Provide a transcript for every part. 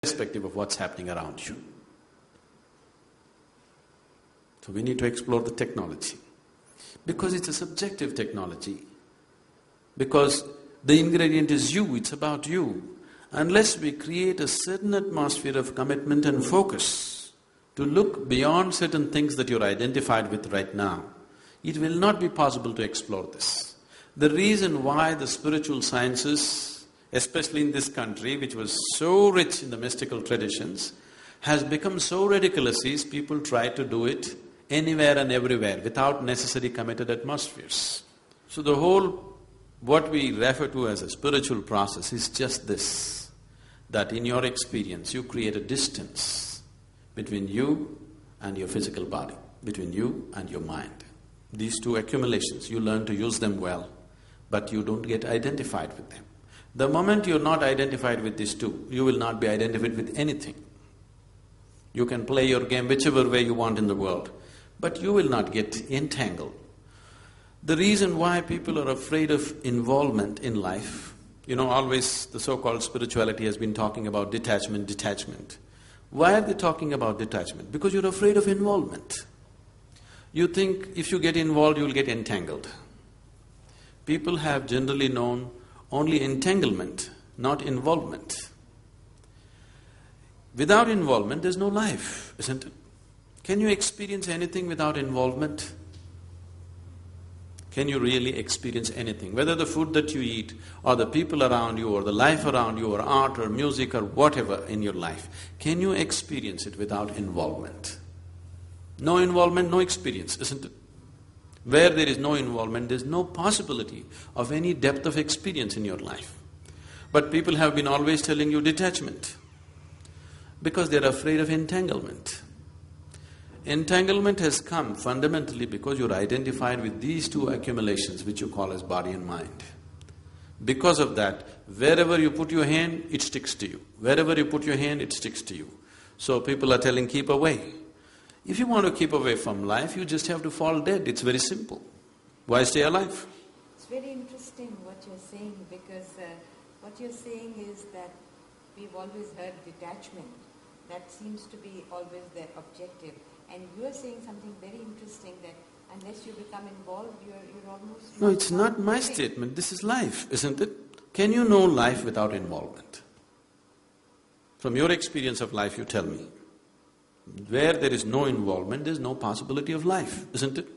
irrespective of what's happening around you. So we need to explore the technology. Because it's a subjective technology. Because the ingredient is you, it's about you. Unless we create a certain atmosphere of commitment and focus to look beyond certain things that you're identified with right now, it will not be possible to explore this. The reason why the spiritual sciences, especially in this country, which was so rich in the mystical traditions, has become so ridiculous is people try to do it anywhere and everywhere without necessary committed atmospheres. So the whole, what we refer to as a spiritual process is just this, that in your experience you create a distance between you and your physical body, between you and your mind. These two accumulations, you learn to use them well, but you don't get identified with them. The moment you're not identified with these two, you will not be identified with anything. You can play your game whichever way you want in the world, but you will not get entangled. The reason why people are afraid of involvement in life, always the so-called spirituality has been talking about detachment. Why are they talking about detachment? Because you're afraid of involvement. You think if you get involved, you'll get entangled. People have generally known only entanglement, not involvement. Without involvement, there's no life, isn't it? Can you experience anything without involvement? Can you really experience anything? Whether the food that you eat, or the people around you, or the life around you, or art, or music, or whatever in your life, can you experience it without involvement? No involvement, no experience, isn't it? Where there is no involvement, there's no possibility of any depth of experience in your life. But people have been always telling you detachment, because they're afraid of entanglement. Entanglement has come fundamentally because you're identified with these two accumulations which you call as body and mind. Because of that, wherever you put your hand, it sticks to you. Wherever you put your hand, it sticks to you. So people are telling, keep away. If you want to keep away from life, you just have to fall dead. It's very simple. Why stay alive? It's very interesting what you're saying, because what you're saying is that we've always heard detachment. That seems to be always the objective. And you are saying something very interesting, that unless you become involved, you're almost… No, it's not my statement, this is life, isn't it? Can you know life without involvement? From your experience of life, you tell me. Where there is no involvement, there's no possibility of life, isn't it?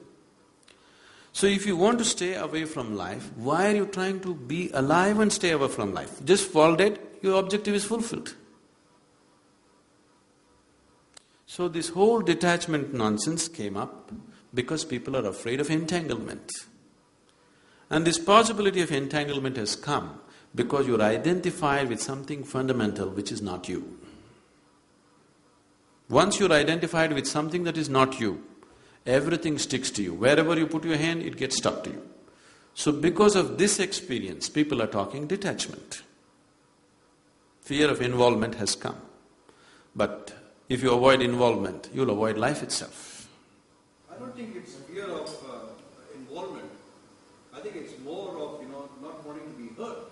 So if you want to stay away from life, why are you trying to be alive and stay away from life? Just fall dead, your objective is fulfilled. So this whole detachment nonsense came up because people are afraid of entanglement. And this possibility of entanglement has come because you're identified with something fundamental which is not you. Once you're identified with something that is not you, everything sticks to you. Wherever you put your hand, it gets stuck to you. So because of this experience, people are talking detachment. Fear of involvement has come. But if you avoid involvement, you'll avoid life itself. I don't think it's fear of involvement. I think it's more of, not wanting to be hurt.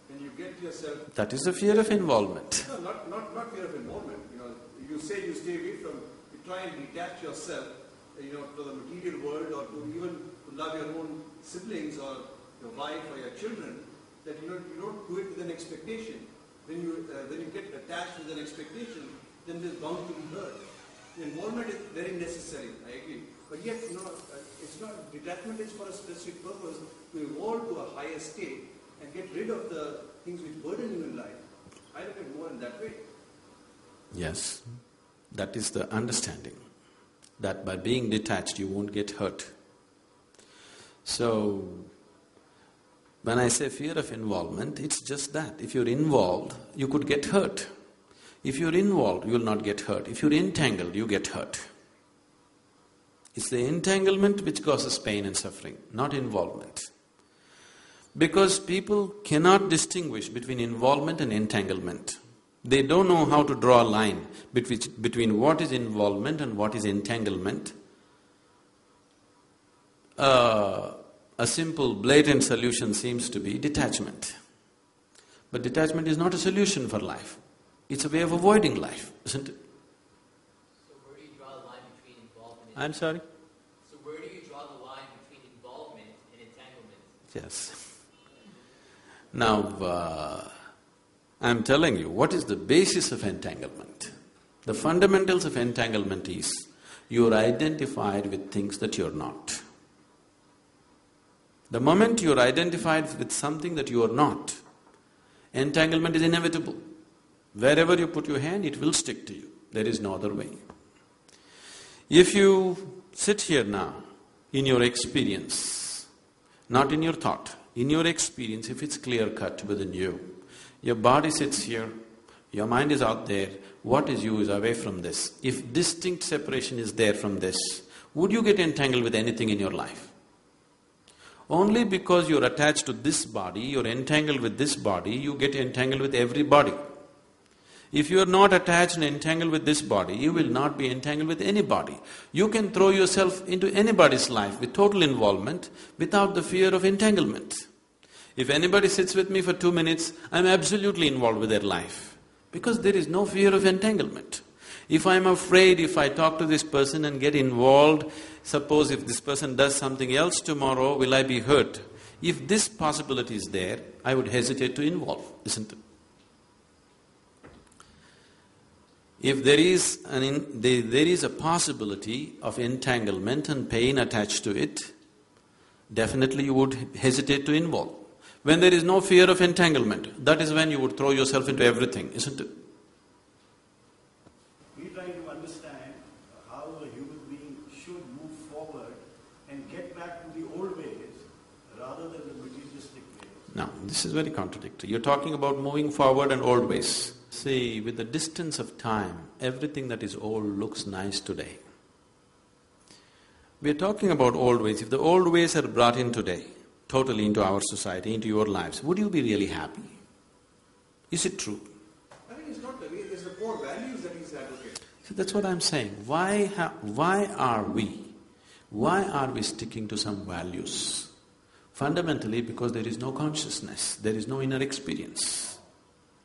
When you get yourself… That is the fear of involvement. No, not fear of involvement. You say you stay away from… You try and detach yourself, to the material world, or to even to love your own siblings or your wife or your children, that you don't do it with an expectation. When you get attached with an expectation, then there's bound to be hurt. The involvement is very necessary, I agree. But yet, it's not… Detachment is for a specific purpose, to evolve to a higher state and get rid of the things which burden you in life. I look at it more in that way. Yes, that is the understanding, that by being detached you won't get hurt. So, when I say fear of involvement, it's just that. If you're involved, you could get hurt. If you're involved, you will not get hurt. If you're entangled, you get hurt. It's the entanglement which causes pain and suffering, not involvement. Because people cannot distinguish between involvement and entanglement. They don't know how to draw a line between what is involvement and what is entanglement. A simple, blatant solution seems to be detachment. But detachment is not a solution for life. It's a way of avoiding life, isn't it? So where do you draw the line between involvement and... I'm sorry? So where do you draw the line between involvement and entanglement? Yes. Now, I'm telling you, what is the basis of entanglement? The fundamentals of entanglement is, you're identified with things that you're not. The moment you're identified with something that you are not, entanglement is inevitable. Wherever you put your hand, it will stick to you. There is no other way. If you sit here now, in your experience, not in your thought, in your experience, if it's clear-cut within you, your body sits here, your mind is out there, what is you is away from this. If distinct separation is there from this, would you get entangled with anything in your life? Only because you're attached to this body, you're entangled with this body, you get entangled with every body. If you are not attached and entangled with this body, you will not be entangled with any body. You can throw yourself into anybody's life with total involvement without the fear of entanglement. If anybody sits with me for 2 minutes, I'm absolutely involved with their life because there is no fear of entanglement. If I'm afraid, if I talk to this person and get involved, suppose if this person does something else tomorrow, will I be hurt? If this possibility is there, I would hesitate to involve, isn't it? If there is a possibility of entanglement and pain attached to it, definitely you would hesitate to involve. When there is no fear of entanglement, that is when you would throw yourself into everything, isn't it? We're trying to understand how a human being should move forward and get back to the old ways rather than the materialistic ways. Now, this is very contradictory. You're talking about moving forward and old ways. See, with the distance of time, everything that is old looks nice today. We're talking about old ways. If the old ways are brought in today, totally into our society, into your lives, would you be really happy? Is it true? I think it's not the way, it's the core values that he's advocating. See, that's what I'm saying. Why are we sticking to some values? Fundamentally because there is no consciousness, there is no inner experience.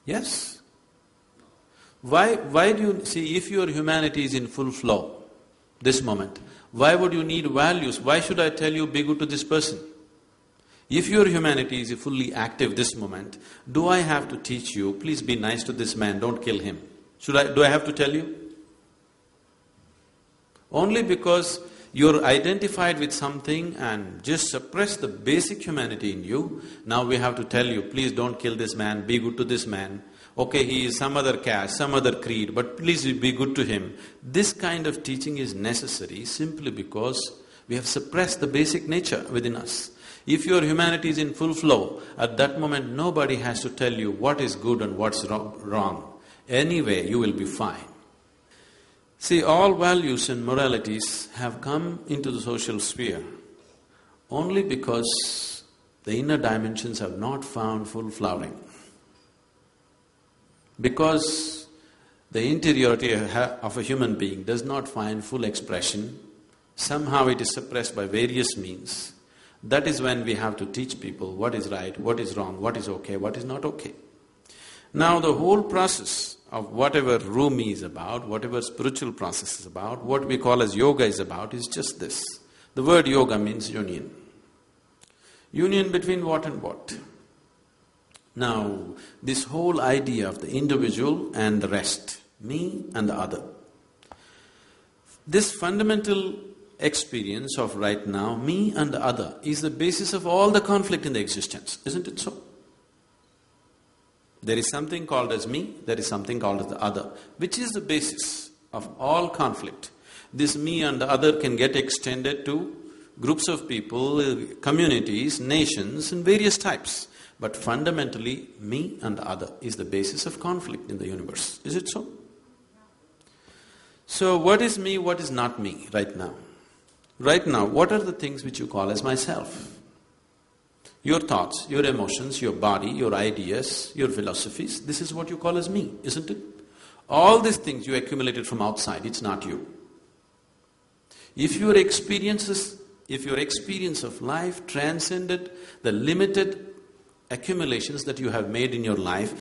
Yes? Why do you… see, if your humanity is in full flow, this moment, why would you need values? Why should I tell you, be good to this person? If your humanity is fully active this moment, do I have to teach you, please be nice to this man, don't kill him? Do I have to tell you? Only because you're identified with something and just suppress the basic humanity in you, now we have to tell you, please don't kill this man, be good to this man. Okay, he is some other caste, some other creed, but please be good to him. This kind of teaching is necessary simply because we have suppressed the basic nature within us. If your humanity is in full flow, at that moment nobody has to tell you what is good and what's wrong. Anyway, you will be fine. See, all values and moralities have come into the social sphere only because the inner dimensions have not found full flowering. Because the interiority of a human being does not find full expression, somehow it is suppressed by various means. That is when we have to teach people what is right, what is wrong, what is okay, what is not okay. Now the whole process of whatever Rumi is about, whatever spiritual process is about, what we call as yoga is about, is just this. The word yoga means union. Union between what and what? Now, this whole idea of the individual and the rest, me and the other, this fundamental experience of right now, me and the other, is the basis of all the conflict in the existence, isn't it so? There is something called as me, there is something called as the other, which is the basis of all conflict. This me and the other can get extended to groups of people, communities, nations, and various types. But fundamentally, me and the other is the basis of conflict in the universe. Is it so? So what is me, what is not me right now? Right now, what are the things which you call as myself? Your thoughts, your emotions, your body, your ideas, your philosophies, this is what you call as me, isn't it? All these things you accumulated from outside, it's not you. If your experience of life transcended the limited accumulations that you have made in your life,